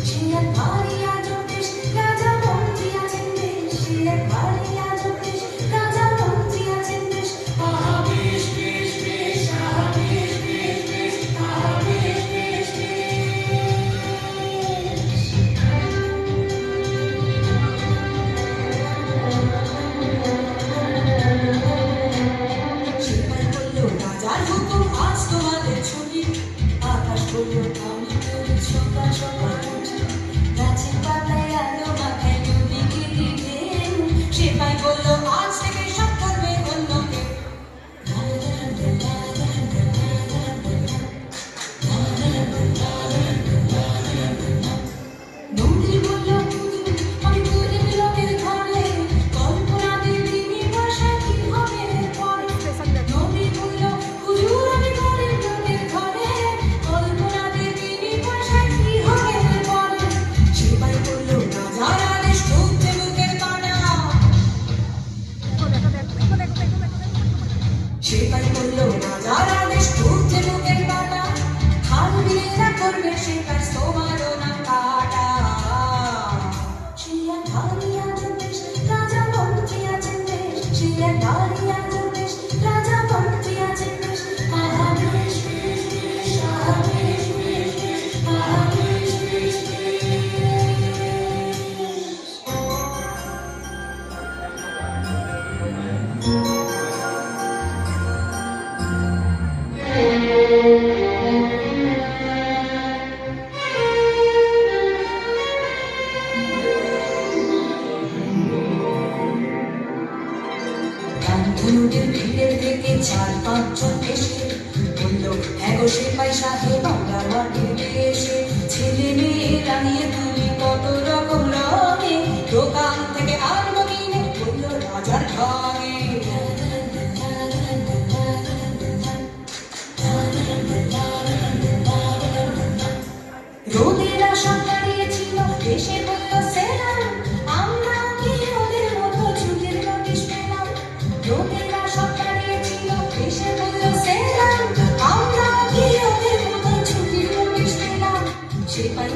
সে এক ভারী আজব দেশ, রাজা মন্ত্রী আছেন বেশ। সে এক ভারী আজব দেশ, রাজা মন্ত্রী আছেন বেশ। আহা বেশ বেশ বেশ, আহা বেশ বেশ বেশ, আহা বেশ বেশ বেশ। সেপাই বলল রাজার হুকুম আজ তোমাদের ছুটি। আকাশ বলল আমি তৈরি সকাল সকাল উঠি। গাছের পাতায় আলো মাথায় নদীকে দিতে। সেপাই বলল আজ থেকে সব করবে অন্য কেউ। নদী বলল হুজুর আমি গরিব লোকের ঘরে, কল্পনা দেবিনী ভাষা কি হবে পরে। নদী বলল হুজুর আমি গরিব লোকের ঘরে, কল্পনা দেবিনী ভাষা কি হবে পরে। সেপাই বলল রাজার আদেশ মুখে মুখের কানা। সেপাই বলল রাজার আদেশ মুখে মুখের কানা। খাল বিলেরা করবে সে কাজ তোমারও না কাটা। সে এক ভারী আজব দেশ, রাজা মন্ত্রী আছেন বেশ। সে এক ভারী আজব দেশ, রাজা মন্ত্রী আছেন বেশ। আহা বেশ বেশ বেশ, আহা বেশ বেশ বেশ, আহা বেশ বেশ বেশ। কানপুরের ভিড়ের থেকে 4-5 জন এসে বলল হ্যাঁ গো সেপাই সাহেব আমরা মাটির দেশে। ছেলে মেয়েরা নিয়ে তুমি কত রকম রঙে, দোকান থেকে আনবো কিনে বলল রাজার ঢঙে। রোদের আশা দাঁড়িয়েছিল এসে বলল সেলাম, আমরা কি ওদের মতো ছুটির নোটিশ পেলাম। রোদের আশা দাঁড়িয়েছিল এসে বলল সেলাম, আমরা কি ওদের মতো ছুটির নোটিশ পেলাম। সেপাই